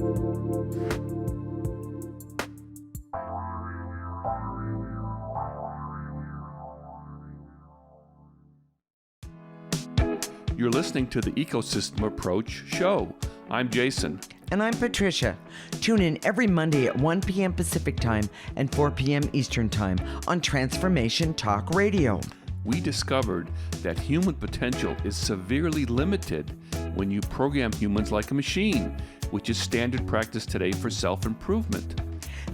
You're listening to the Ecosystem Approach show. I'm Jason. And I'm Patricia. Tune in every Monday at 1 p.m. Pacific Time and 4 p.m. Eastern Time on Transformation Talk Radio. We discovered that human potential is severely limited when you program humans like a machine, which is standard practice today for self-improvement.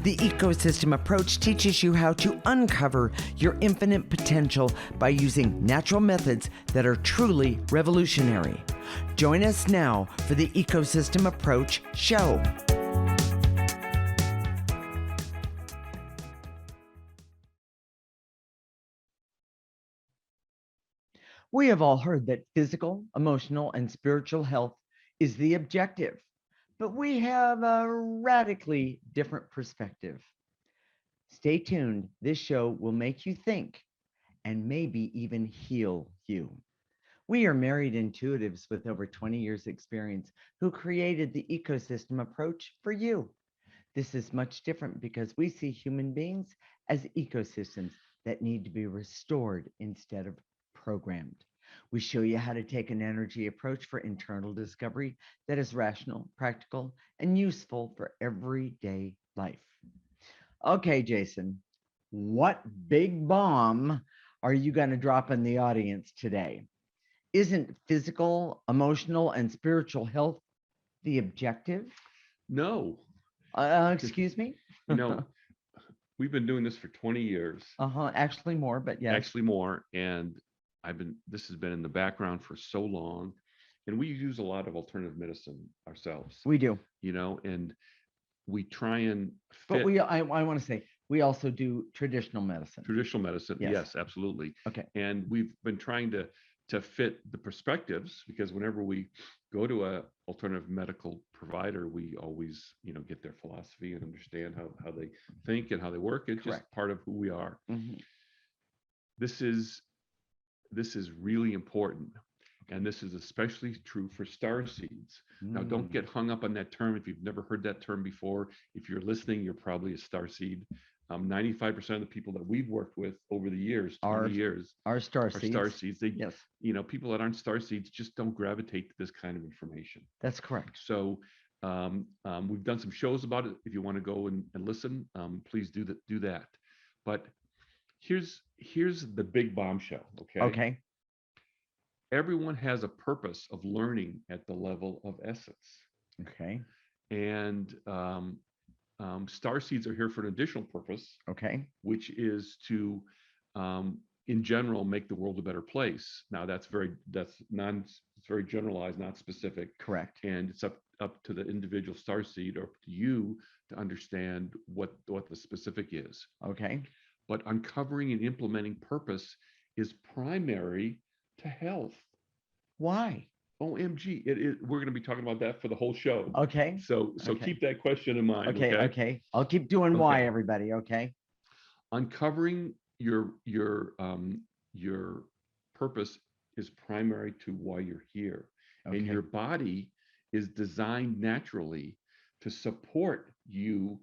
The Ecosystem Approach teaches you how to uncover your infinite potential by using natural methods that are truly revolutionary. Join us now for the Ecosystem Approach show. We have all heard that physical, emotional, and spiritual health is the objective, but we have a radically different perspective. Stay tuned. This show will make you think and maybe even heal you. We are married intuitives with over 20 years experience who created the Ecosystem Approach for you. This is much different because we see human beings as ecosystems that need to be restored instead of programmed. We show you how to take an energy approach for internal discovery that is rational, practical, and useful for everyday life. Okay, Jason, what big bomb are you going to drop in the audience today? Isn't physical, emotional, and spiritual health the objective? No. Excuse me? No. We've been doing this for 20 years. Actually more, but yes. Actually more. And this has been in the background for so long. And we use a lot of alternative medicine ourselves. We do. And we try and fit. But I want to say, we also do traditional medicine. Traditional medicine, yes, absolutely. Okay. And we've been trying to fit the perspectives, because whenever we go to a alternative medical provider, we always, get their philosophy and understand how they think and how they work. It's just part of who we are. Mm-hmm. This is really important. And this is especially true for star seeds. Now, don't get hung up on that term. If you've never heard that term before, if you're listening, you're probably a star seed. 95% of the people that we've worked with over the years, 20 years, are star seeds. Star seeds. Yes. People that aren't star seeds just don't gravitate to this kind of information. That's correct. So we've done some shows about it. If you want to go and listen, please do that. But here's the big bombshell. Okay. Everyone has a purpose of learning at the level of essence. Okay. And star seeds are here for an additional purpose. Okay. Which is to, in general, make the world a better place. Now it's very generalized, not specific. Correct. And it's up to the individual star seed or to you to understand what the specific is. Okay. But uncovering and implementing purpose is primary to health. Why? OMG, we're going to be talking about that for the whole show. Okay. So keep that question in mind. Okay. I'll keep doing why, everybody. Okay. Uncovering your purpose is primary to why you're here. Okay. And your body is designed naturally to support you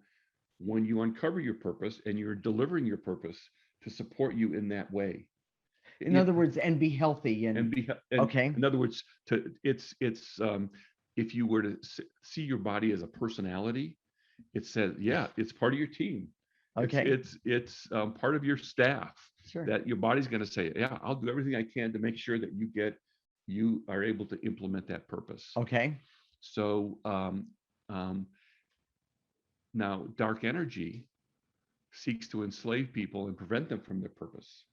when you uncover your purpose, and you're delivering your purpose to support you in that way. In other words, and be healthy okay. In other words, it's if you were to see your body as a personality, it says, it's part of your team. Okay. It's part of your staff. Sure. That your body's going to say, I'll do everything I can to make sure that you are able to implement that purpose. Okay. So now dark energy seeks to enslave people and prevent them from their purpose.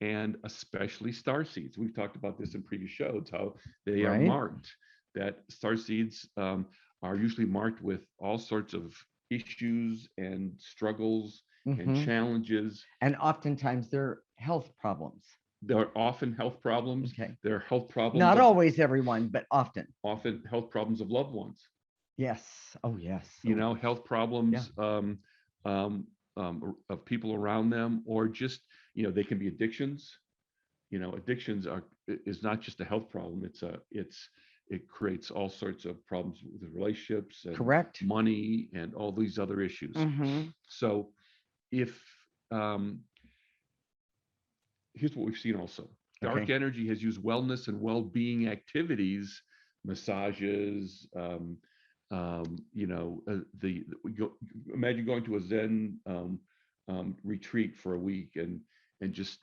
And especially star seeds. We've talked about this in previous shows, how they are marked, that star seeds are usually marked with all sorts of issues and struggles and challenges. And oftentimes they're health problems. There are often health problems. Okay. There are health problems. Not always everyone, but often. Often health problems of loved ones. Yes. Oh, yes. Health problems of people around them, or just, they can be addictions. Addictions is not just a health problem. it creates all sorts of problems with relationships and Correct. money and all these other issues. Mm-hmm. So if um, here's what we've seen also. Dark Okay. energy has used wellness and well-being activities, massages, imagine going to a Zen retreat for a week and just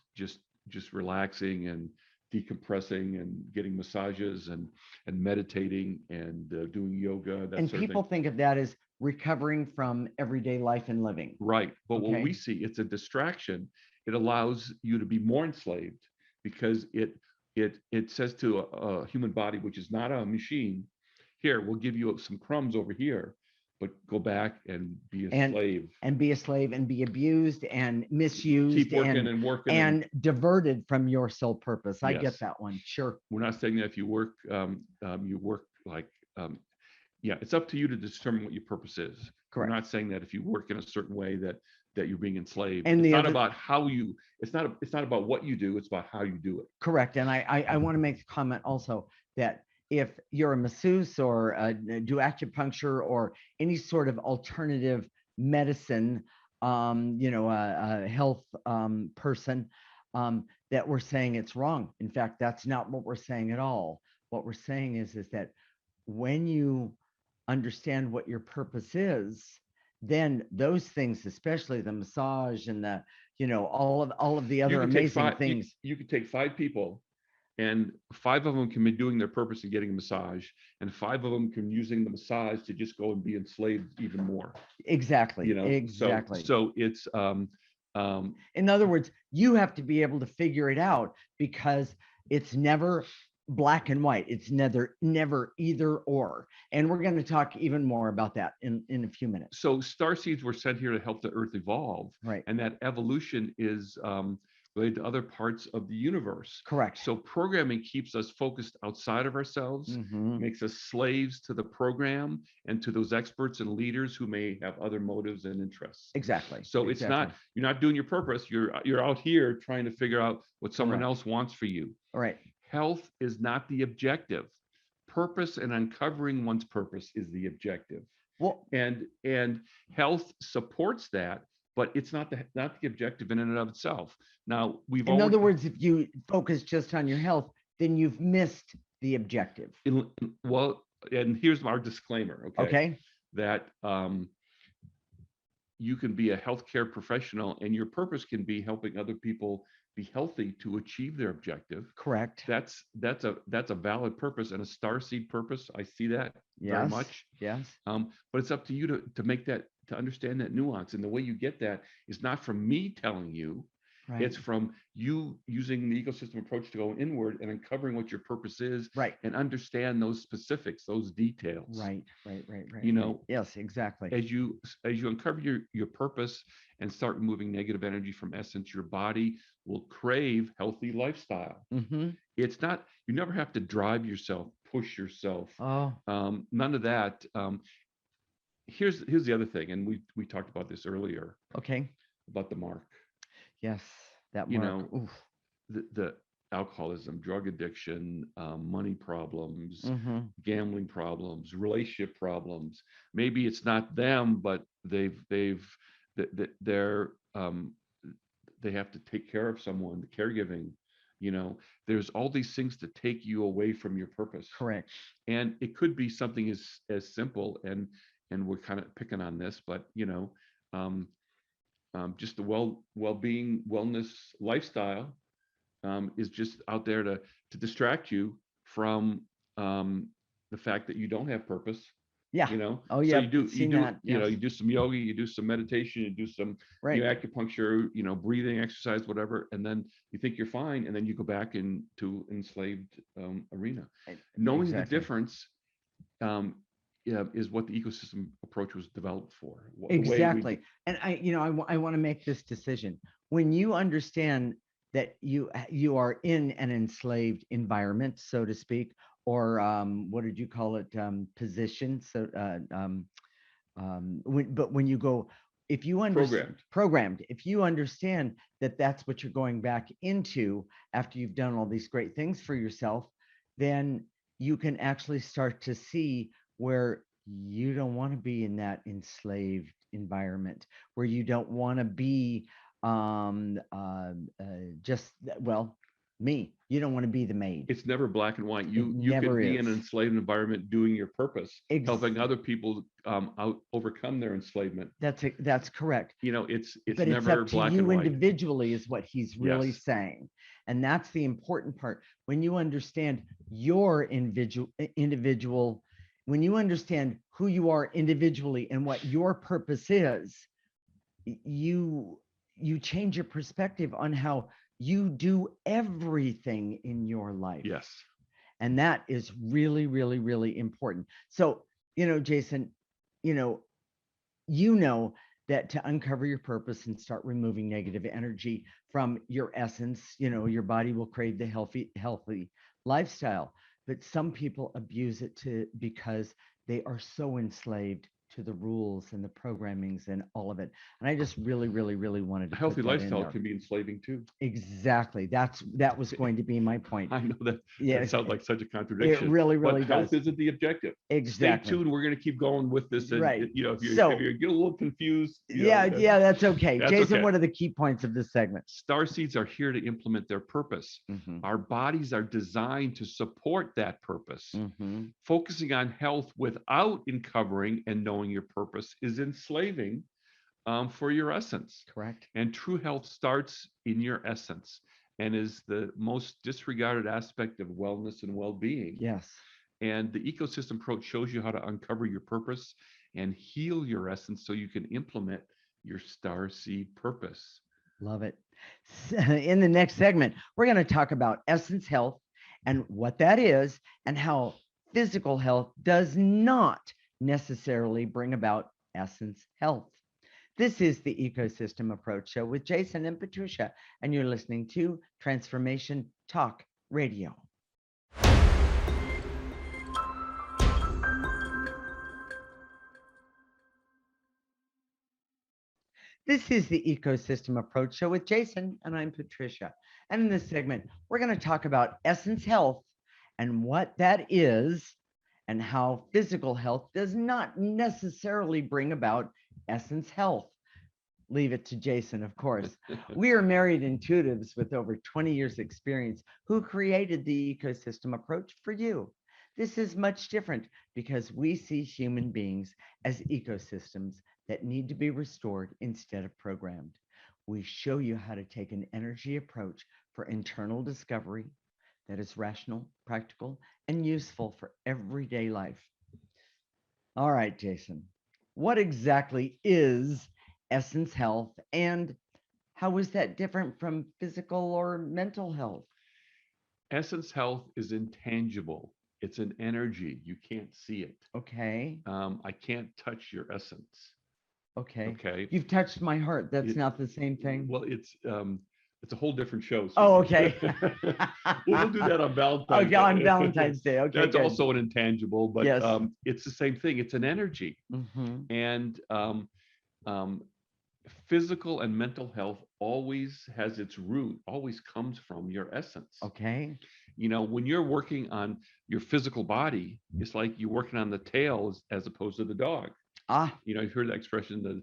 relaxing and decompressing and getting massages and meditating and doing yoga, that And sort of thing. people think of that as recovering from everyday life and living. Right. But what we Okay. see, it's a distraction. It allows you to be more enslaved because it says to a human body, which is not a machine, here, we'll give you some crumbs over here, but go back and be a And slave. be a slave and be abused and Keep misused working and working. and diverted from your sole purpose. I get Yes. that one. Sure. We're not saying that if you work, you work like, yeah, it's up to you to determine what your purpose is. We're Correct. not saying that if you work in a certain way that you're being enslaved. And it's the not other, about how you. It's not about what you do. It's about how you do it. correct. And I want to make the comment also that if you're a masseuse or do acupuncture or any sort of alternative medicine, a health person, that we're saying it's wrong. In fact, that's not what we're saying at all. What we're saying is that when you understand what your purpose is, then those things, especially the massage and the, all of the You other can take amazing five. things. You can take 5 people, and 5 of them can be doing their purpose and getting a massage, and 5 of them can using the massage to just go and be enslaved even more. Exactly. So Exactly. it's In other words, you have to be able to figure it out because it's never black and white. It's never either or. And we're going to talk even more about that in a few minutes. So star seeds were sent here to help the earth evolve. Right. And that evolution is related to other parts of the universe. Correct. So programming keeps us focused outside of ourselves, makes us slaves to the program and to those experts and leaders who may have other motives and interests. Exactly. So it's not, you're not doing your purpose. You're out here trying to figure out what someone else wants for you. All right. Health is not the objective. Purpose and uncovering one's purpose is the objective. Well, and health supports that, but it's not the objective in and of itself. Now in other words, if you focus just on your health, then you've missed the objective. Well, and here's our disclaimer. Okay. That you can be a healthcare professional, and your purpose can be helping other people be healthy to achieve their objective. Correct. That's a valid purpose and a starseed purpose. I see that very much. Yes. But it's up to you to make that, to understand that nuance. And the way you get that is not from me telling you. Right. It's from you using the ecosystem approach to go inward and uncovering what your purpose is, right, and understand those specifics, those details. Right. Yes, exactly. As you uncover your purpose and start removing negative energy from essence, your body will crave healthy lifestyle. It's not, you never have to drive yourself, push yourself. None of that. Here's the other thing, and we talked about this earlier. Okay. About the mark. Yes, that mark. The alcoholism, drug addiction, money problems, gambling problems, relationship problems. Maybe it's not them, but they have to take care of someone, the caregiving. There's all these things to take you away from your purpose. Correct. And it could be something as simple, and we're kind of picking on this, but just the well-being, wellness lifestyle is just out there to distract you from the fact that you don't have purpose. Yeah. Oh yeah. So you do some yoga, you do some meditation, you do some acupuncture, breathing exercise, whatever, and then you think you're fine, and then you go back into enslaved arena. Knowing the difference is what the ecosystem approach was developed for. Exactly. And I want to make this decision. When you understand that you are in an enslaved environment, so to speak, or what did you call it? Position. So, but when you go, if you understand programmed, if you understand that that's what you're going back into after you've done all these great things for yourself, then you can actually start to see where you don't want to be in that enslaved environment, where you don't want to be just, well, me. You don't want to be the maid. It's never black and white. It You can never be in is. an enslaved environment doing your purpose, Ex- helping other people overcome their enslavement. that's correct. It's But it's never up to black and you white. individually, is what he's really Yes. saying. And that's the important part. When you understand your individual, when you understand who you are individually and what your purpose is, you change your perspective on how you do everything in your life. Yes. And that is really, really, really important. So, Jason, you know, you know that to uncover your purpose and start removing negative energy from your essence, your body will crave the healthy lifestyle. But some people abuse it because they are so enslaved to the rules and the programmings and all of it. And I just really, really, really wanted to A healthy put that in lifestyle there. can be enslaving too. Exactly. That was going to be my point. I know that Yeah, sounds like such a it contradiction. really, But really health does. isn't the objective. Exactly. Stay tuned. We're going to keep going with this. And Right. if you So, get a little confused, yeah, that's okay. that's Jason, okay. what are the key points of this segment? Star seeds are here to implement their purpose. Our bodies are designed to support that purpose. Focusing on health without uncovering and knowing your purpose is enslaving for your essence. Correct. And true health starts in your essence and is the most disregarded aspect of wellness and well-being. Yes. And the ecosystem approach shows you how to uncover your purpose and heal your essence so you can implement your star seed purpose. Love it. In the next segment, we're going to talk about essence health and what that is, and how physical health does not necessarily bring about essence health. This is the Ecosystem Approach Show with Jason and Patricia, and you're listening to Transformation Talk Radio. This is the Ecosystem Approach Show with Jason, and I'm Patricia. And in this segment, we're going to talk about essence health and what that is, and how physical health does not necessarily bring about essence health. Leave it to Jason, of course. We are married intuitives with over 20 years experience who created the ecosystem approach for you. This is much different because we see human beings as ecosystems that need to be restored instead of programmed. We show you how to take an energy approach for internal discovery that is rational, practical, and useful for everyday life. All right, Jason, what exactly is essence health, and how is that different from physical or mental health? Essence health is intangible. It's an energy. You can't see it. Okay. I can't touch your essence. Okay. Okay. You've touched my heart. That's not the same thing. Well, it's a whole different show. Oh, okay. We'll do that on Valentine's Day. On Valentine's Day. Okay. That's also an intangible, but yes. It's the same thing. It's an energy. And physical and mental health always has its root, always comes from your essence. Okay. When you're working on your physical body, it's like you're working on the tail as opposed to the dog. You've heard that expression,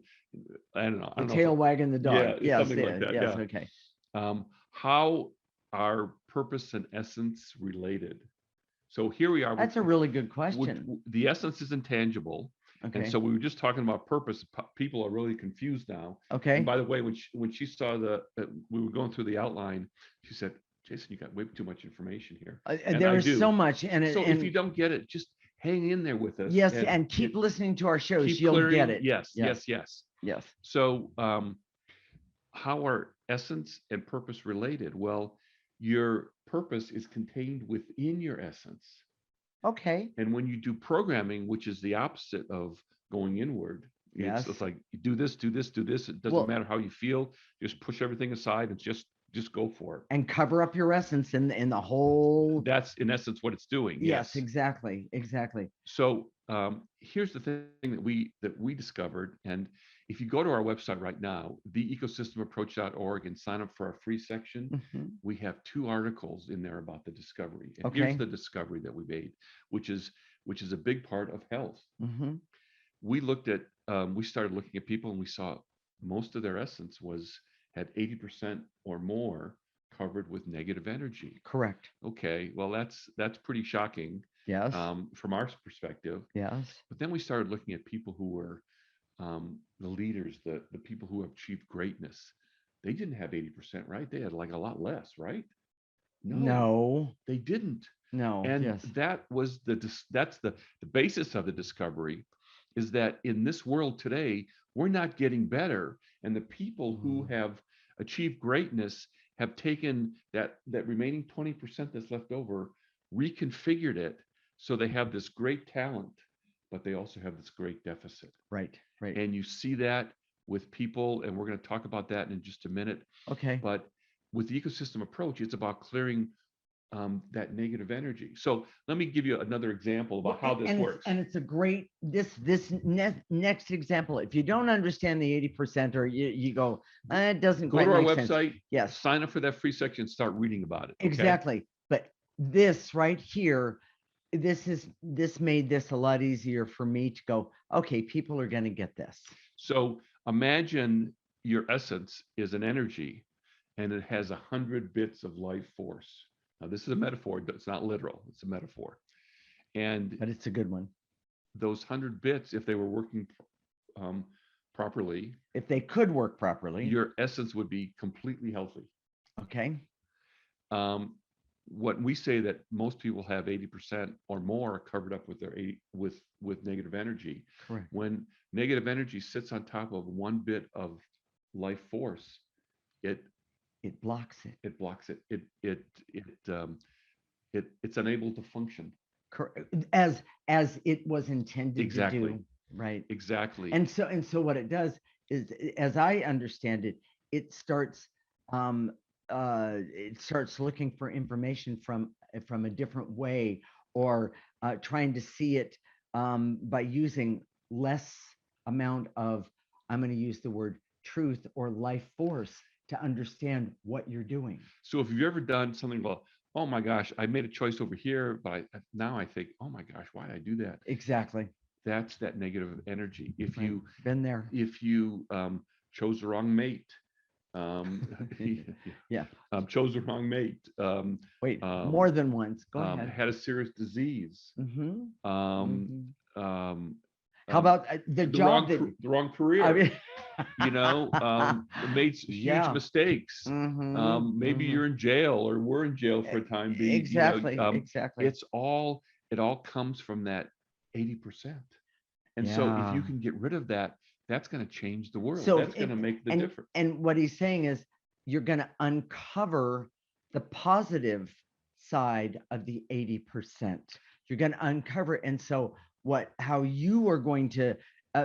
I don't know. The tail wagging the dog. Yeah, yes, something like that. Yes, yeah. Okay. How are purpose and essence related? So here we are. That's a really good question. The essence is intangible. Okay. And so we were just talking about purpose. People are really confused now. Okay. And by the way, when she saw we were going through the outline, she said, "Jason, you got way too much information here." There is so much, and if you don't get it, just hang in there with us. Yes, and keep listening to our shows. You'll get it. Yes. So, how are essence and purpose related? Well, your purpose is contained within your essence. Okay. And when you do programming, which is the opposite of going inward, it's like you do this, do this, do this. It doesn't matter how you feel. Just push everything aside and just go for it. And cover up your essence in the whole. That's in essence what it's doing. Yes, exactly. So here's the thing that we discovered, and if you go to our website right now, theecosystemapproach.org, and sign up for our free section, we have 2 articles in there about the discovery. And here's the discovery that we made, which is a big part of health. We started looking at people, and we saw most of their essence had 80% or more covered with negative energy. Correct. Okay, well, that's pretty shocking. Yes. From our perspective. Yes. But then we started looking at people who were the leaders, the people who have achieved greatness. They didn't have 80%, right? They had like a lot less, right? No, they didn't. No. And yes. that's the basis of the discovery, is that in this world today, we're not getting better. And the people who have achieved greatness have taken that remaining 20% that's left over, reconfigured it, so they have this great talent, but they also have this great deficit. Right. And you see that with people, and we're going to talk about that in just a minute. Okay. But with the ecosystem approach, it's about clearing that negative energy. So let me give you another example about how this works. And it's a great, next example. If you don't understand the 80%, or you go, it doesn't go quite to our make website. Sense. Yes. Sign up for that free section, start reading about it. Okay? Exactly. But this right here, this made this a lot easier for me to go, okay, people are going to get this. So imagine your essence is an energy, and it has 100 bits of life force. Now, this is a metaphor. It's not literal. It's a metaphor. But it's a good one. Those 100 bits, if they were working properly, if they could work properly, your essence would be completely healthy. Okay. What we say that most people have 80% or more covered up with their with negative energy. Correct. When negative energy sits on top of 1 bit of life force, it blocks it. It blocks it. It's unable to function as it was intended to do. Right. Exactly. And so what it does is, as I understand it, it starts looking for information from a different way, or trying to see it by using less amount of, I'm going to use the word truth or life force to understand what you're doing. So if you've ever done something, well, oh my gosh, I made a choice over here, but now I think, oh my gosh, why did I do that? Exactly. That's that negative energy. If you been there, if you chose the wrong mate, chose the wrong mate. More than once. Go ahead. Had a serious disease. How about the job the wrong career? I mean, made huge mistakes. Maybe you're in jail, or we're in jail for a time being. Exactly. Exactly. It all comes from that 80%. And so if you can get rid of that, that's going to change the world. So that's going to make the difference. And what he's saying is, you're going to uncover the positive side of the 80%. You're going to uncover it. And so how you are going to,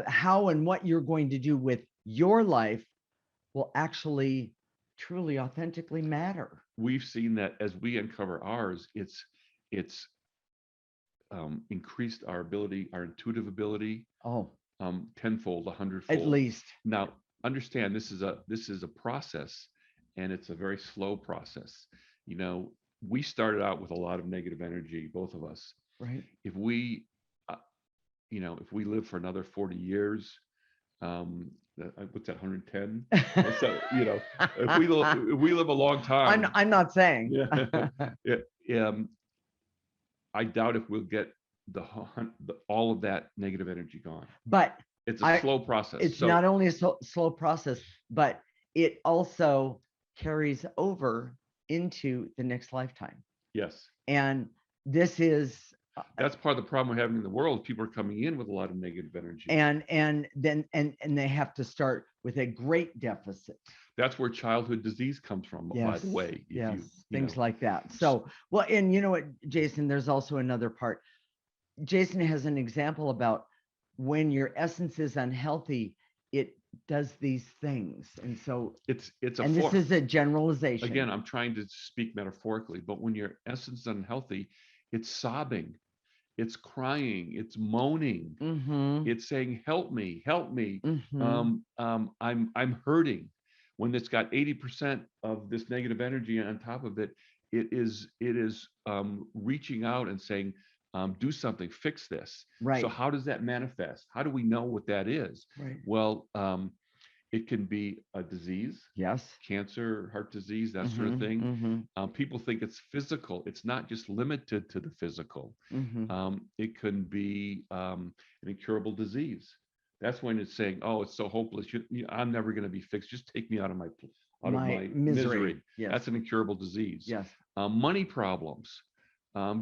how and what you're going to do with your life will actually truly authentically matter. We've seen that as we uncover ours, it's increased our ability, our intuitive ability. Tenfold, 100-fold. At least. Now, understand, this is a process, and it's a very slow process. We started out with a lot of negative energy, both of us. Right. If we live for another 40 years, what's that, 110? So, if we live a long time. I'm not saying. I doubt if we'll get all of that negative energy gone. But it's a slow process. It's not only a slow process, but it also carries over into the next lifetime. Yes. And this is that's part of the problem we're having in the world. People are coming in with a lot of negative energy. And they have to start with a great deficit. That's where childhood disease comes from, by the way. Things like that. So, well, and you know what, Jason, there's also another part. Jason has an example about when your essence is unhealthy, it does these things. And so this is a generalization. Again, I'm trying to speak metaphorically, but when your essence is unhealthy, it's sobbing. it's crying, it's moaning, Mm-hmm. it's saying, help me, help me. Mm-hmm. I'm hurting. When it's got 80% of this negative energy on top of it, it is reaching out and saying, do something, fix this. So Right. how does that manifest? How do we know what that is? Right. Well, it can be a disease, Yes. cancer, heart disease, that sort of Mm-hmm. thing. Mm-hmm. People think it's physical. It's not just limited to the physical. Mm-hmm. It can be an incurable disease. That's when it's saying, "Oh, it's so hopeless. I'm never going to be fixed. Just take me out of My my misery. misery." Yes. That's an incurable disease. Yes. Money problems,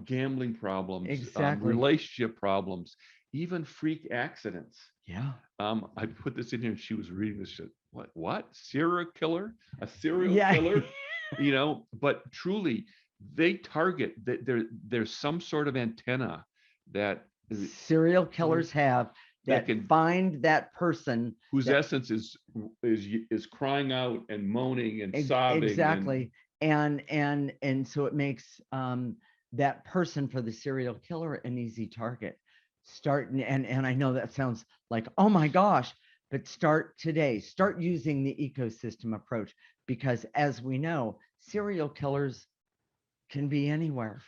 gambling problems, Exactly. relationship problems, even freak accidents. Yeah. I put this in here, and she was reading this shit. What? Serial killer? A serial Yeah. killer? But truly, they target that there's some sort of antenna that Serial killers have that that can find that person whose that essence is crying out and moaning and sobbing and exactly. And so it makes that person for the serial killer an easy target. And I know that sounds like, oh my gosh, but start today. Start using the ecosystem approach, because as we know, serial killers can be anywhere.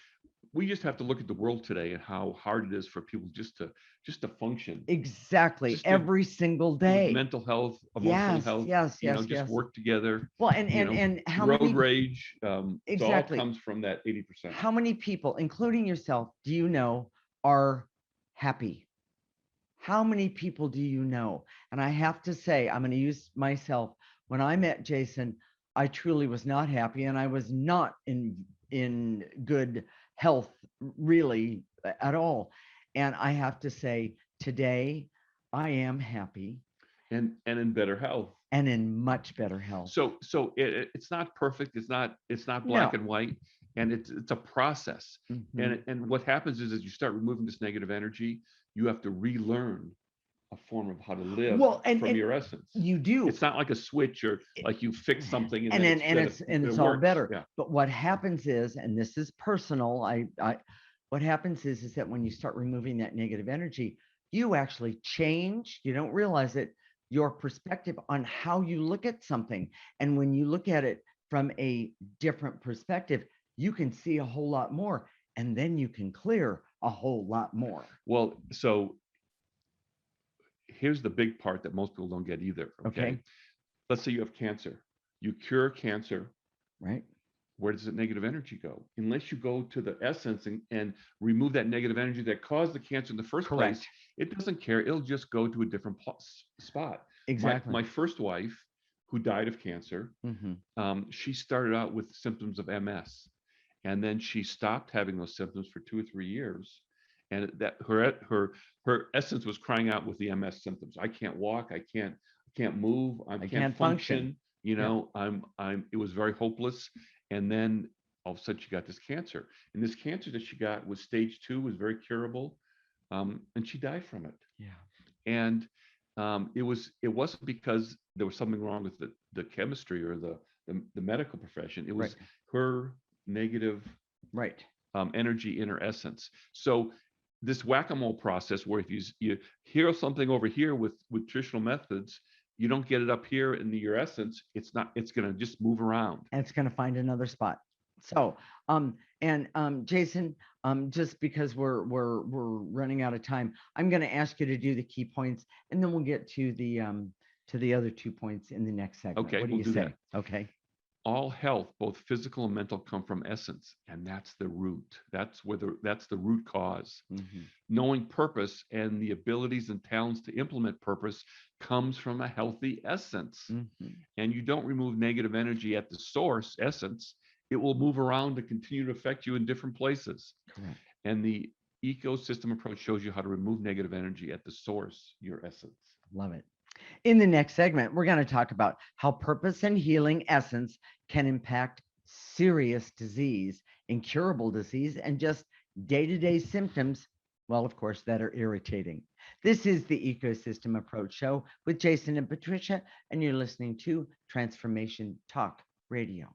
we just have to look at the world today and how hard it is for people just to function, Exactly. just to Every single with day. mental health, emotional Yes, health, yes, yes, just yes. work together, Well, and how road many rage. It all exactly. comes from that 80%. How many people, including yourself, do you know are happy? How many people do you know? And I have to say, I'm going to use myself. When I met Jason, I truly was not happy, and I was not in good health really at all. And I have to say, today I am happy And in better health. and in much better health. So it's not perfect. It's not black No. and white, and it's a process. Mm-hmm. And what happens is, as you start removing this negative energy, you have to relearn a form of how to live Well, from and your essence. you do. It's not like a switch or like you fix something and and then and it it's all works. better. Yeah. But what happens is, and this is personal, I what happens is that when you start removing that negative energy, you actually change, you don't realize it, your perspective on how you look at something. And when you look at it from a different perspective, you can see a whole lot more, and then you can clear a whole lot more. Well, so here's the big part that most people don't get either. Okay. Let's say you have cancer. You cure cancer. Right. Where does the negative energy go? Unless you go to the essence and remove that negative energy that caused the cancer in the first Correct. place, it doesn't care. It'll just go to a different spot. Exactly. My first wife, who died of cancer, she started out with symptoms of MS, and then she stopped having those symptoms for 2 or 3 years, and that her essence was crying out with the MS symptoms. I can't walk. I can't move. I can't function. It was very hopeless. And then all of a sudden she got this cancer. And this cancer that she got was stage 2, was very curable. And she died from it. Yeah. And it wasn't because there was something wrong with the chemistry or the medical profession. It was her negative energy in her essence. So this whack-a-mole process, where if you hear something over here with traditional methods, you don't get it up here in your essence, it's going to just move around. And it's going to find another spot. So, Jason, just because we're running out of time, I'm going to ask you to do the key points, and then we'll get to the other 2 points in the next segment. Okay, what do we'll you say? that. Okay. All health, both physical and mental, come from essence, and that's the root. That's the root cause. Mm-hmm. Knowing purpose and the abilities and talents to implement purpose comes from a healthy essence. Mm-hmm. And you don't remove negative energy at the source essence, it will move around and continue to affect you in different places. Correct. And the ecosystem approach shows you how to remove negative energy at the source, your essence. Love it. In the next segment, we're going to talk about how purpose and healing essence can impact serious disease, incurable disease, and just day-to-day symptoms, well, of course, that are irritating. This is the Ecosystem Approach Show with Jason and Patricia, and you're listening to Transformation Talk Radio.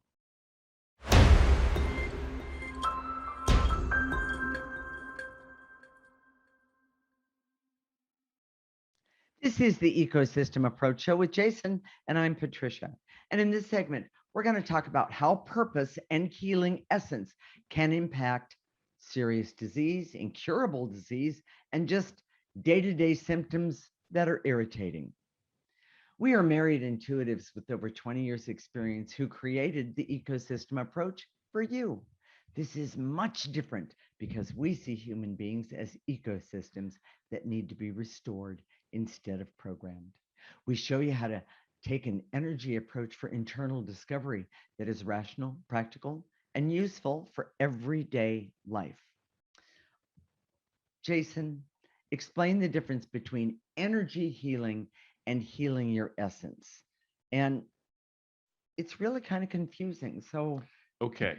This is the Ecosystem Approach Show with Jason, and I'm Patricia. And in this segment, we're going to talk about how purpose and healing essence can impact serious disease, incurable disease, and just day to day symptoms that are irritating. We are married intuitives with over 20 years' experience who created the Ecosystem Approach for you. This is much different because we see human beings as ecosystems that need to be restored instead of programmed. We show you how to take an energy approach for internal discovery that is rational, practical, and useful for everyday life. Jason, explain the difference between energy healing and healing your essence. And it's really kind of confusing. So, Okay,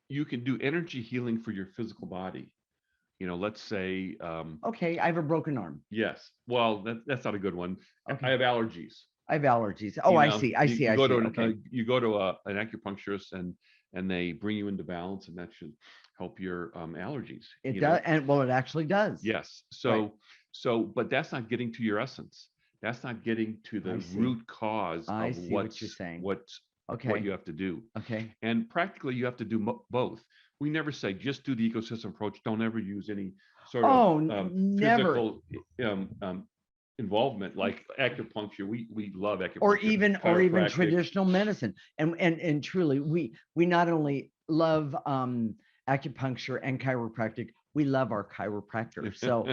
you can do energy healing for your physical body. Let's say, okay, I have a broken arm. yes. Well, that's not a good one. I Okay. have allergies. I have allergies. Oh, I see. I see. You I go see. to Okay. you go to an acupuncturist, and they bring you into balance, and that should help your allergies. It does. And well, it actually does. Yes. Right. But that's not getting to your essence. That's not getting to the I see. root cause I of see what you're saying. what Okay. you have to do. Okay. And practically, you have to do both. We never say just do the ecosystem approach. Don't ever use any sort of never. physical involvement like acupuncture. We love acupuncture. Or even chiropractic. traditional medicine. And truly, we not only love acupuncture and chiropractic, we love our chiropractor. So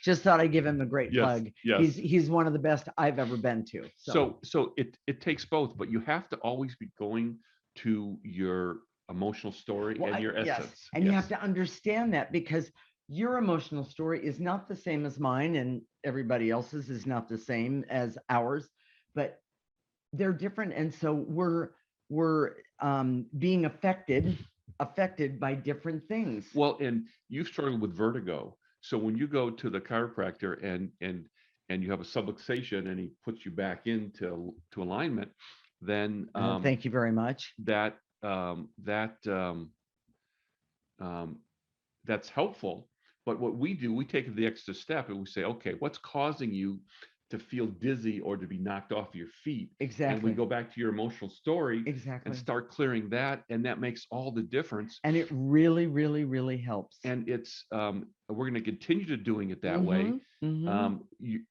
just thought I'd give him a great plug. Yes. He's one of the best I've ever been to. So it takes both, but you have to always be going to your emotional story and your essence. Yes. And you have to understand that, because your emotional story is not the same as mine, and everybody else's is not the same as ours, but they're different. And so we're being affected by different things. Well, and you struggle with vertigo. So when you go to the chiropractor and you have a subluxation and he puts you back into alignment, then thank you very much. That's helpful. But what we do, we take the extra step and we say, okay, what's causing you to feel dizzy or to be knocked off your feet? Exactly. And we go back to your emotional story. Exactly. And start clearing that, and that makes all the difference. And it really, really, really helps. And it's we're going to continue to doing it that way.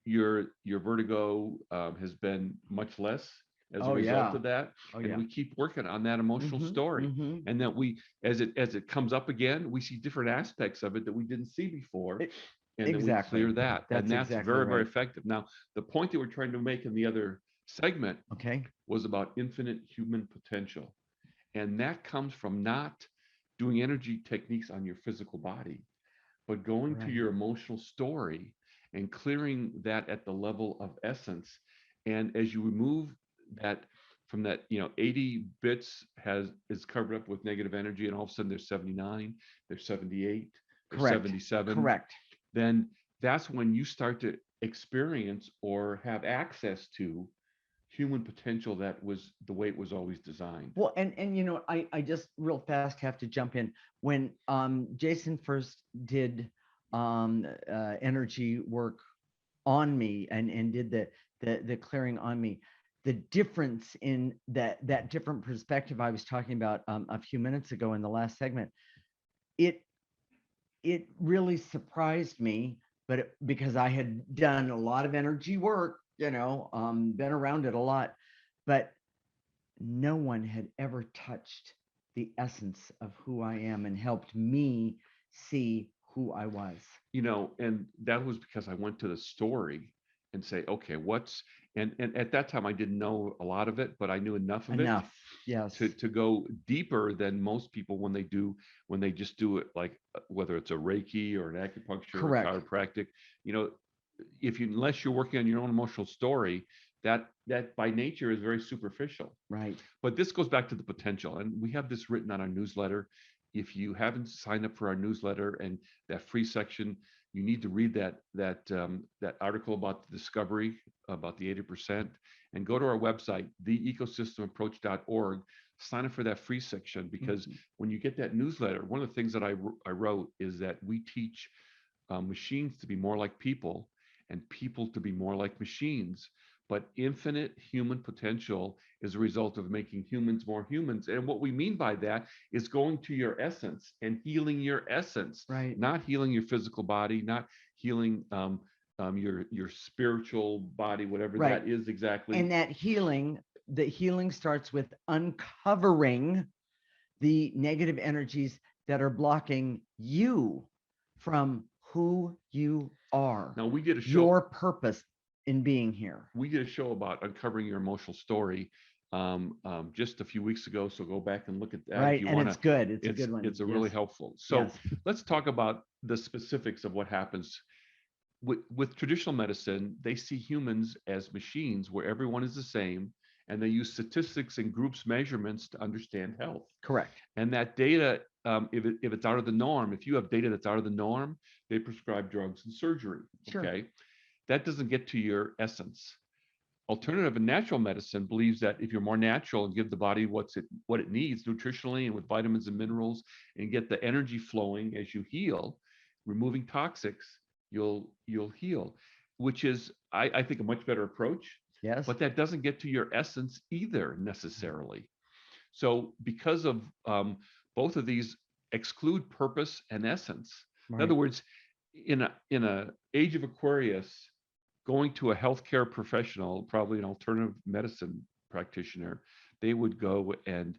Your vertigo has been much less as a result of that. And we keep working on that emotional story. And that as it comes up again, we see different aspects of it that we didn't see before. And then we clear that. That's very, very effective. Now, the point that we're trying to make in the other segment was about infinite human potential. And that comes from not doing energy techniques on your physical body, but going to your emotional story and clearing that at the level of essence. And as you remove that from that, 80 bits is covered up with negative energy, and all of a sudden there's 79, there's 78, there's 77. Correct. Then that's when you start to experience or have access to human potential that was the way it was always designed. Well, and I just real fast have to jump in. When Jason first did energy work on me and did the clearing on me, the difference in that different perspective I was talking about a few minutes ago in the last segment, it really surprised me, but because I had done a lot of energy work, been around it a lot, but no one had ever touched the essence of who I am and helped me see who I was. And that was because I went to the story and say, okay, and at that time I didn't know a lot of it, but I knew enough of it. Yes. To go deeper than most people when they just do it, like whether it's a Reiki or an acupuncture or chiropractic, unless you're working on your own emotional story, that by nature is very superficial. Right. But this goes back to the potential. And we have this written on our newsletter. If you haven't signed up for our newsletter and that free section, you need to read that article about the discovery, about the 80%, and go to our website, theecosystemapproach.org, sign up for that free section, because when you get that newsletter, one of the things that I wrote is that we teach machines to be more like people, and people to be more like machines. But infinite human potential is a result of making humans more humans. And what we mean by that is going to your essence and healing your essence, Right. not healing your physical body, not healing your spiritual body, whatever Right. that is exactly. And that the healing starts with uncovering the negative energies that are blocking you from who you are. Now we did a show. Your purpose in being here. We did a show about uncovering your emotional story just a few weeks ago. So go back and look at that. Right, if you and wanna, it's good. It's a good one. It's a really Yes. helpful. So Yes. let's talk about the specifics of what happens. With traditional medicine, they see humans as machines where everyone is the same, and they use statistics and groups measurements to understand health. Correct. And that data, if it's out of the norm, if you have data that's out of the norm, they prescribe drugs and surgery. Sure. Okay, that doesn't get to your essence. Alternative and natural medicine believes that if you're more natural and give the body what it needs nutritionally and with vitamins and minerals, and get the energy flowing as you heal, removing toxics, you'll heal, which is I think a much better approach. Yes. But that doesn't get to your essence either necessarily. So because of both of these exclude purpose and essence. Right. In other words, in a age of Aquarius, going to a healthcare professional, probably an alternative medicine practitioner, they would go and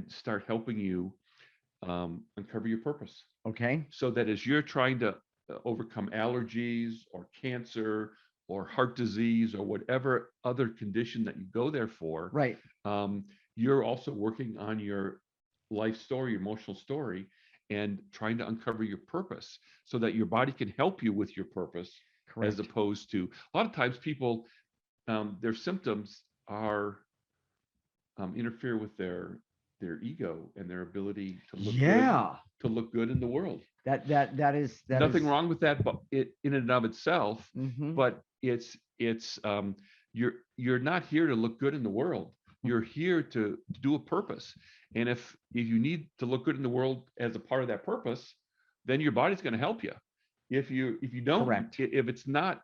start helping you uncover your purpose. Okay. So that as you're trying to overcome allergies or cancer or heart disease or whatever other condition that you go there for, Right. You're also working on your life story, your emotional story, and trying to uncover your purpose so that your body can help you with your purpose. Correct. As opposed to a lot of times people, their symptoms are interfere with their ego and their ability to look good in the world. That is nothing wrong with that, but it in and of itself. Mm-hmm. But it's you're not here to look good in the world. You're here to do a purpose. And if you need to look good in the world as a part of that purpose, then your body's going to help you. If you don't, correct. If it's not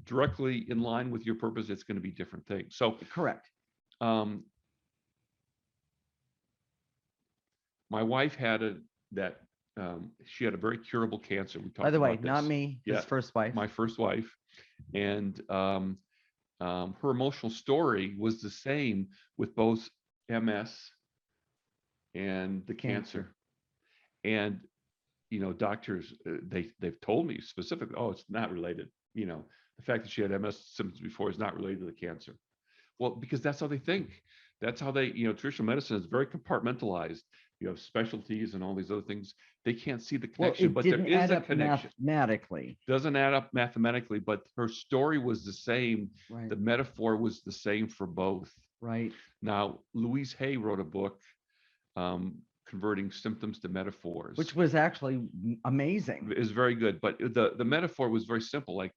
directly in line with your purpose, it's going to be different things. So correct. My wife had she had a very curable cancer. We talked about this. By the way, not me, his first wife. My first wife. And her emotional story was the same with both MS and the cancer. And, doctors, they've told me specifically, oh, it's not related. The fact that she had MS symptoms before is not related to the cancer. Well, because that's how they think. That's how they, traditional medicine is very compartmentalized. You have specialties and all these other things. They can't see the connection, but there is a connection. Mathematically. Doesn't add up mathematically, but her story was the same. Right. The metaphor was the same for both. Right. Now, Louise Hay wrote a book, Converting Symptoms to Metaphors, which was actually amazing. It was very good, but the metaphor was very simple. Like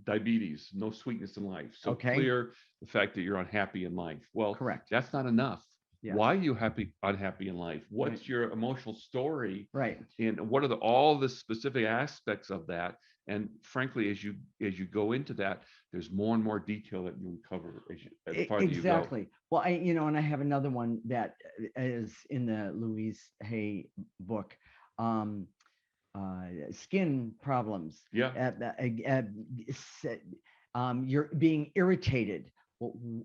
diabetes, no sweetness in life. So clear the fact that you're unhappy in life. Well, correct. That's not enough. Yes. Why are you unhappy in life? What's your emotional story? Right. And what are all the specific aspects of that? And frankly, as you go into that, there's more and more detail that you uncover as part of you go. Exactly. Well, and I have another one that is in the Louise Hay book. Skin problems. Yeah. You're being irritated.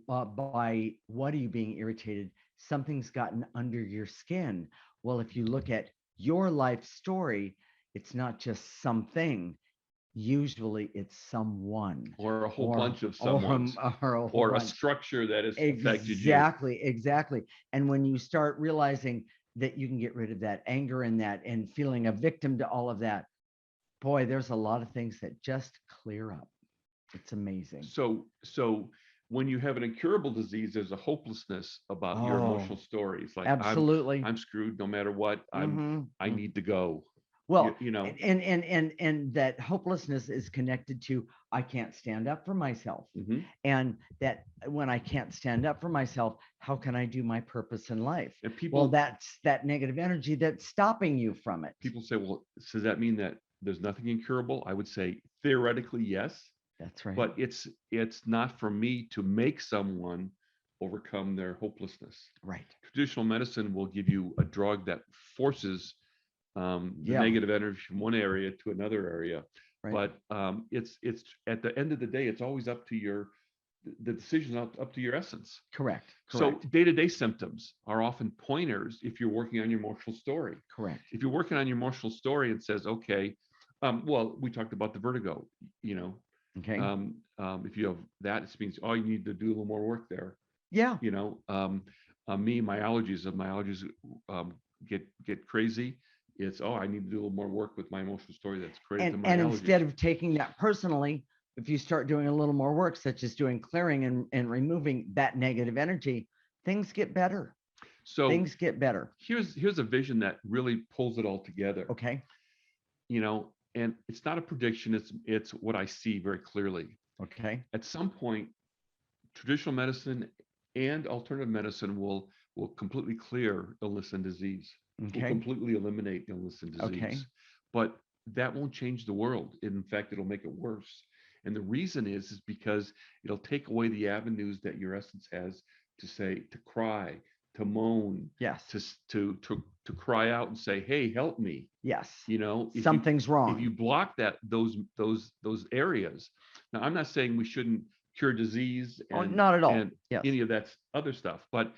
By what are you being irritated? Something's gotten under your skin. Well, if you look at your life story, it's not just something. Usually it's someone. Or a whole bunch of someones. Or a structure that has affected you. Exactly. And when you start realizing that you can get rid of that anger and feeling a victim to all of that, boy, there's a lot of things that just clear up. It's amazing. So when you have an incurable disease, there's a hopelessness about your emotional stories. Like, absolutely, I'm screwed no matter what. I need to go. Well, you know. and that hopelessness is connected to I can't stand up for myself. Mhm. And that when I can't stand up for myself, how can I do my purpose in life? And Well, people that's that negative energy that's stopping you from it. people say, well, so does that mean that there's nothing incurable? I would say theoretically yes, That's right. but it's not for me to make someone overcome their hopelessness. Right. Traditional medicine will give you a drug that forces the Yeah. negative energy from one area to another area. Right. But it's at the end of the day, it's always up to the decision up to your essence. Correct. So Correct. day-to-day symptoms are often pointers if you're working on your emotional story. Correct. If you're working on your emotional story and says, okay, well, we talked about the vertigo, you know, Okay. if you have that, it means, oh, you need to do a little more work there. Yeah. You know, my allergies get crazy. It's, oh, I need to do a little more work with my emotional story that's created to my And allergies. instead of taking that personally, if you start doing a little more work, such as doing clearing and removing that negative energy, things get better. So Things get better. here's a vision that really pulls it all together. Okay. You know, and it's not a prediction, it's what I see very clearly. Okay. At some point, traditional medicine and alternative medicine will completely clear illness and disease. Will Okay. completely eliminate illness and disease. Okay. But that won't change the world. In fact, it'll make it worse. And the reason is because it'll take away the avenues that your essence has to say, to cry, to moan, Yes. to cry out and say, hey, help me. Yes. You know, Something's wrong. If you block those areas. Now, I'm not saying we shouldn't cure disease and not at all. and Yes. any of that other stuff, but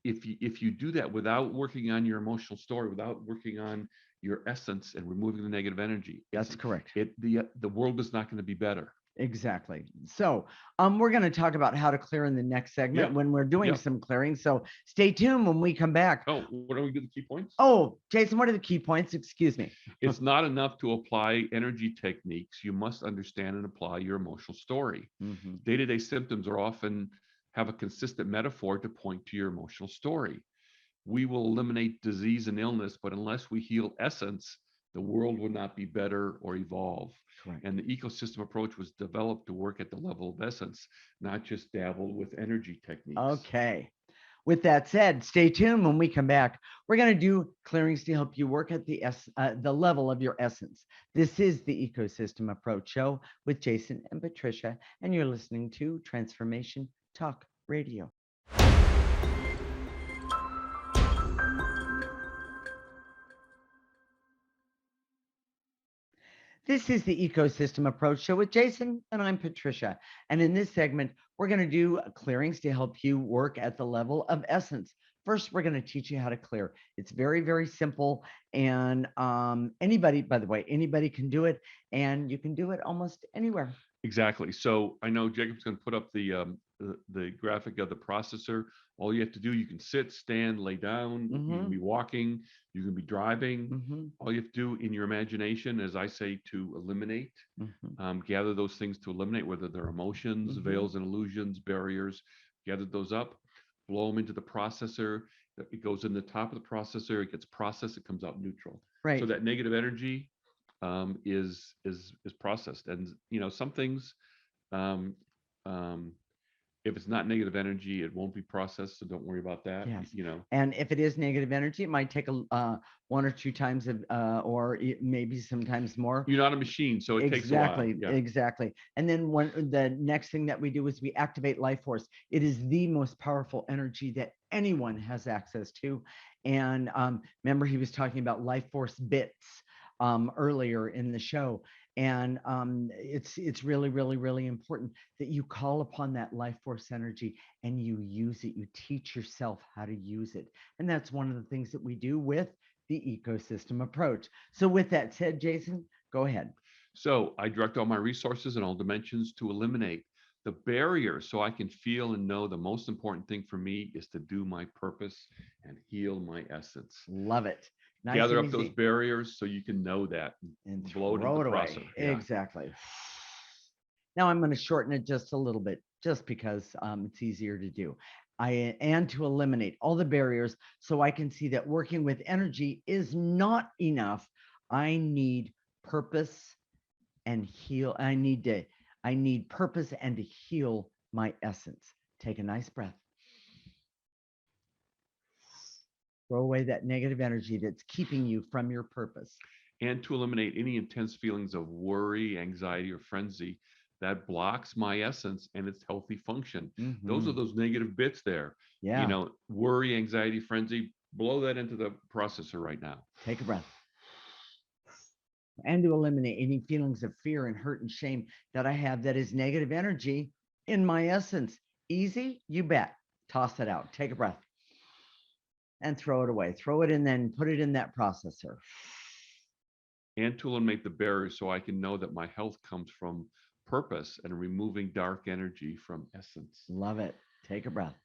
if you do that without working on your emotional story, without working on your essence and removing the negative energy, That's correct. The world is not going to be better. Exactly. So we're going to talk about how to clear in the next segment when we're doing some clearing. So stay tuned when we come back. Oh, what are we doing, the key points? Oh, Jason, what are the key points? Excuse me. It's not enough to apply energy techniques. You must understand and apply your emotional story. Mm-hmm. Day-to-day symptoms are often have a consistent metaphor to point to your emotional story. We will eliminate disease and illness, but unless we heal essence, the world will not be better or evolve. Correct. And the ecosystem approach was developed to work at the level of essence, not just dabble with energy techniques. Okay. With that said, stay tuned when we come back. We're going to do clearings to help you work at the level of your essence. This is the Ecosystem Approach Show with Jason and Patricia, and you're listening to Transformation Talk Radio. This is the Ecosystem Approach Show with Jason, and I'm Patricia. And in this segment, we're going to do clearings to help you work at the level of essence. First, we're going to teach you how to clear. It's very, very simple. And anybody, by the way, anybody can do it. And you can do it almost anywhere. Exactly. So I know Jacob's going to put up the graphic of the processor. All you have to do, you can sit, stand, lay down. Mm-hmm. You can be walking. You can be driving. Mm-hmm. All you have to do in your imagination, as I say, to eliminate, gather those things to eliminate, whether they're emotions, veils and illusions, barriers, gather those up, blow them into the processor. It goes in the top of the processor. It gets processed. It comes out neutral. Right. So that negative energy is processed, and some things, if it's not negative energy, it won't be processed. So don't worry about that. Yes. And if it is negative energy, it might take one or two times or maybe sometimes more. You're not a machine, so it takes a while. Exactly. And then the next thing that we do is we activate life force. It is the most powerful energy that anyone has access to. And remember, he was talking about life force bits earlier in the show. And it's really, really, really important that you call upon that life force energy and you use it. You teach yourself how to use it. And that's one of the things that we do with the ecosystem approach. So with that said, Jason, go ahead. So I direct all my resources in all dimensions to eliminate the barriers so I can feel and know the most important thing for me is to do my purpose and heal my essence. Love it. Nice. Gather up those barriers so you can know that and blow it into the process. Exactly. Now I'm going to shorten it just a little bit, just because it's easier to do. And to eliminate all the barriers so I can see that working with energy is not enough. I need purpose and heal. I need purpose and to heal my essence. Take a nice breath. Throw away that negative energy that's keeping you from your purpose. And to eliminate any intense feelings of worry, anxiety, or frenzy that blocks my essence and its healthy function. Those are those negative bits there. Yeah. Worry, anxiety, frenzy, blow that into the processor right now. Take a breath. And to eliminate any feelings of fear and hurt and shame that I have that is negative energy in my essence. Easy? You bet. Toss it out. Take a breath. And throw it away. Throw it in, then put it in that processor. And to eliminate the barriers so I can know that my health comes from purpose and removing dark energy from essence. Love it. Take a breath.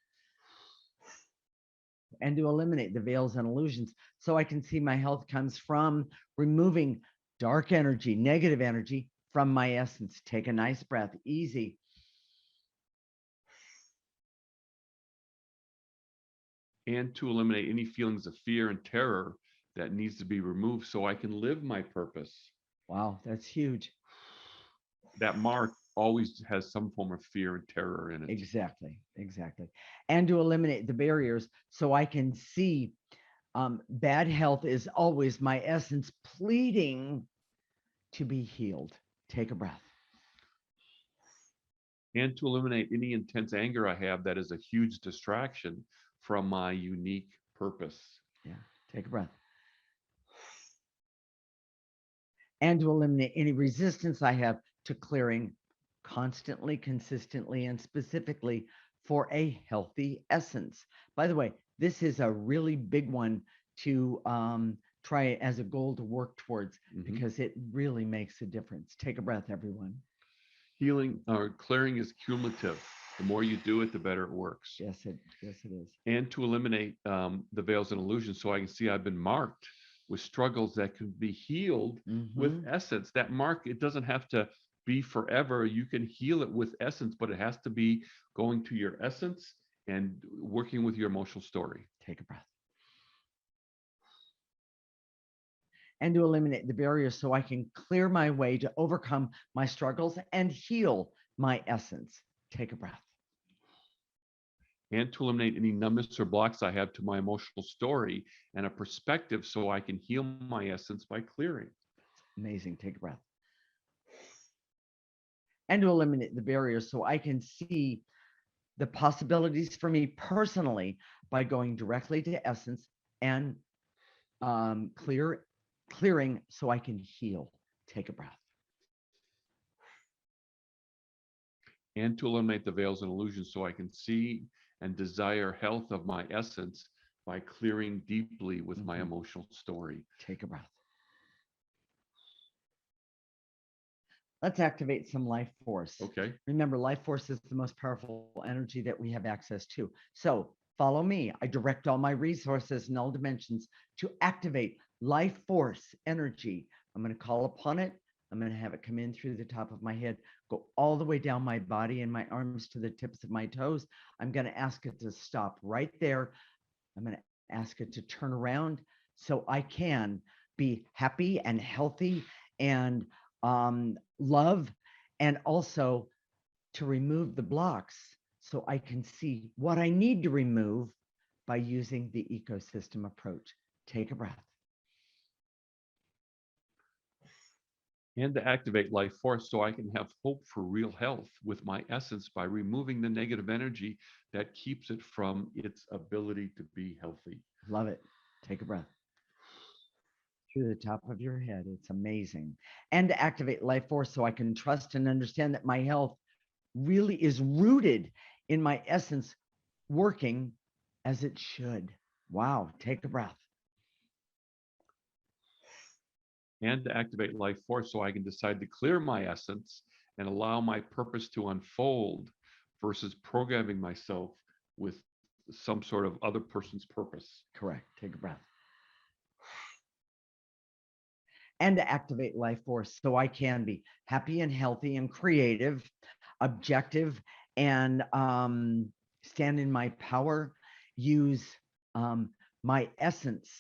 And to eliminate the veils and illusions so I can see my health comes from removing dark energy, negative energy from my essence. Take a nice breath. Easy. And to eliminate any feelings of fear and terror that needs to be removed so I can live my purpose. Wow, that's huge. That mark always has some form of fear and terror in it. Exactly. And to eliminate the barriers so I can see bad health is always my essence pleading to be healed. Take a breath. And to eliminate any intense anger I have that is a huge distraction from my unique purpose. Yeah, take a breath. And to eliminate any resistance I have to clearing constantly, consistently, and specifically for a healthy essence. By the way, this is a really big one to try as a goal to work towards because it really makes a difference. Take a breath, everyone. Healing or clearing is cumulative. The more you do it, the better it works. Yes, it is. And to eliminate the veils and illusions so I can see I've been marked with struggles that can be healed with essence. That mark, it doesn't have to be forever. You can heal it with essence, but it has to be going to your essence and working with your emotional story. Take a breath. And to eliminate the barriers so I can clear my way to overcome my struggles and heal my essence. Take a breath. And to eliminate any numbness or blocks I have to my emotional story and a perspective so I can heal my essence by clearing. Amazing. Take a breath. And to eliminate the barriers so I can see the possibilities for me personally by going directly to essence and clearing so I can heal. Take a breath. And to eliminate the veils and illusions so I can see and desire health of my essence by clearing deeply with my emotional story. Take a breath. Let's activate some life force. Okay. Remember, life force is the most powerful energy that we have access to. So follow me. I direct all my resources in all dimensions to activate life force energy. I'm going to call upon it. I'm going to have it come in through the top of my head, go all the way down my body and my arms to the tips of my toes. I'm going to ask it to stop right there. I'm going to ask it to turn around so I can be happy and healthy and love, and also to remove the blocks so I can see what I need to remove by using the ecosystem approach. Take a breath. And to activate life force so I can have hope for real health with my essence by removing the negative energy that keeps it from its ability to be healthy. Love it. Take a breath. Through the top of your head. It's amazing. And to activate life force so I can trust and understand that my health really is rooted in my essence working as it should. Wow. Take a breath. And to activate life force so I can decide to clear my essence and allow my purpose to unfold versus programming myself with some sort of other person's purpose. Correct. Take a breath. And to activate life force so I can be happy and healthy and creative, objective, and stand in my power, use my essence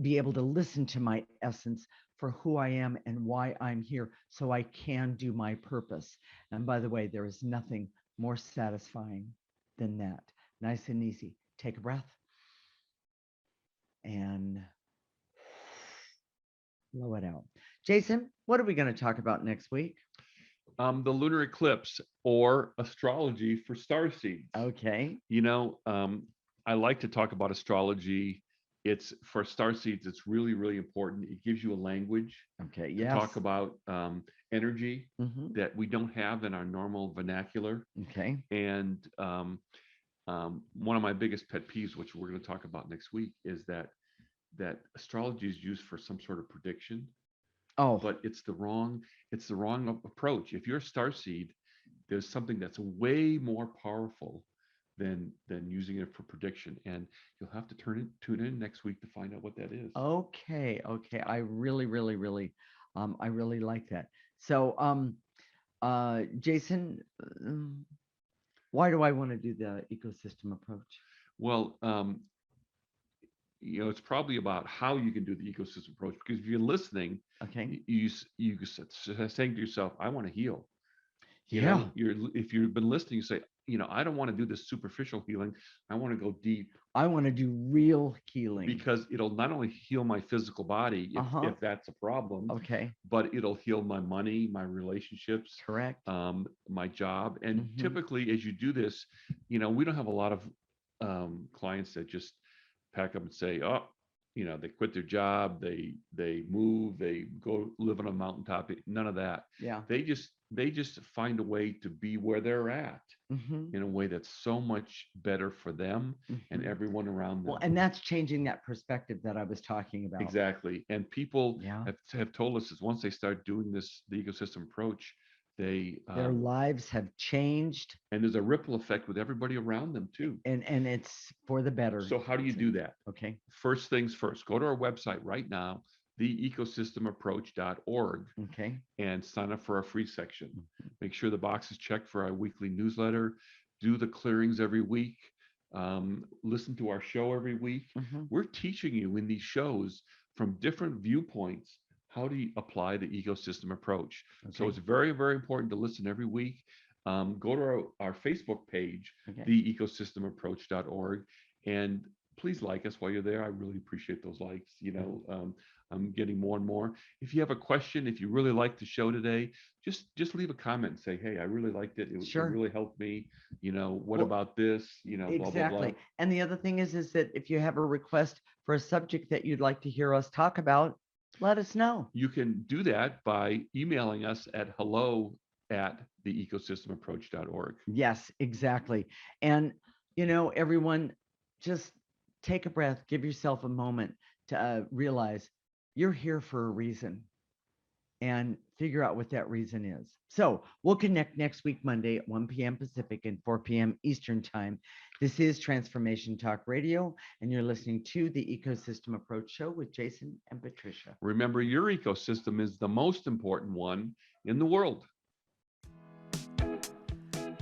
be able to listen to my essence for who I am and why I'm here so I can do my purpose. And by the way, there is nothing more satisfying than that. Nice and easy. Take a breath and blow it out. Jason, what are we going to talk about next week? The lunar eclipse or astrology for star seeds. Okay. I like to talk about astrology. It's for star seeds. It's really, really important. It gives you a language. Okay. To Yes. talk about energy that we don't have in our normal vernacular. Okay. And one of my biggest pet peeves, which we're going to talk about next week, is that astrology is used for some sort of prediction. Oh, but it's the wrong approach. If you're a star seed, there's something that's way more powerful than using it for prediction, and you'll have to tune in next week to find out what that is. okay. I really, really, really, I really like that. So, Jason, why do I want to do the ecosystem approach? Well, it's probably about how you can do the ecosystem approach, because if you're listening, okay, you saying to yourself, I want to heal. Yeah. If you've been listening, you say, I don't want to do this superficial healing. I want to go deep. I want to do real healing. Because it'll not only heal my physical body, if that's a problem, Okay. but it'll heal my money, my relationships, Correct. my job. And typically, as you do this, we don't have a lot of clients that just pack up and say, oh, they quit their job, they move, they go live on a mountaintop. None of that. Yeah. They just find a way to be where they're at in a way that's so much better for them and everyone around them. Well, and that's changing that perspective that I was talking about. Exactly. And people have told us that once they start doing the ecosystem approach, their lives have changed, and there's a ripple effect with everybody around them too. And it's for the better. So how do you do that? Okay. First things first, go to our website right now, theecosystemapproach.org. Okay. And sign up for our free section. Make sure the box is checked for our weekly newsletter. Do the clearings every week. Listen to our show every week. We're teaching you in these shows from different viewpoints how to apply the ecosystem approach. Okay. So it's very, very important to listen every week. Go to our Facebook page, theecosystemapproach.org, and please like us while you're there. I really appreciate those likes. I'm getting more and more. If you have a question, if you really liked the show today, just leave a comment and say, hey, I really liked it. It really helped me. What about this? Exactly. Blah, blah, blah. And the other thing is that if you have a request for a subject that you'd like to hear us talk about, let us know. You can do that by emailing us at hello@theecosystemapproach.org. Yes, exactly. And, everyone, just take a breath, give yourself a moment to realize you're here for a reason and figure out what that reason is. So we'll connect next week, Monday at 1 p.m. Pacific and 4 p.m. Eastern time. This is Transformation Talk Radio, and you're listening to the Ecosystem Approach Show with Jason and Patricia. Remember, your ecosystem is the most important one in the world.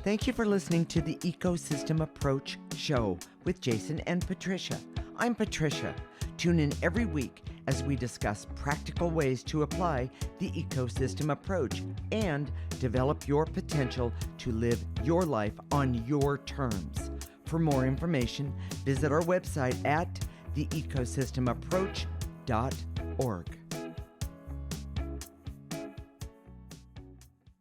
Thank you for listening to the Ecosystem Approach Show with Jason and Patricia. I'm Patricia. Tune in every week as we discuss practical ways to apply the ecosystem approach and develop your potential to live your life on your terms. For more information, visit our website at theecosystemapproach.org.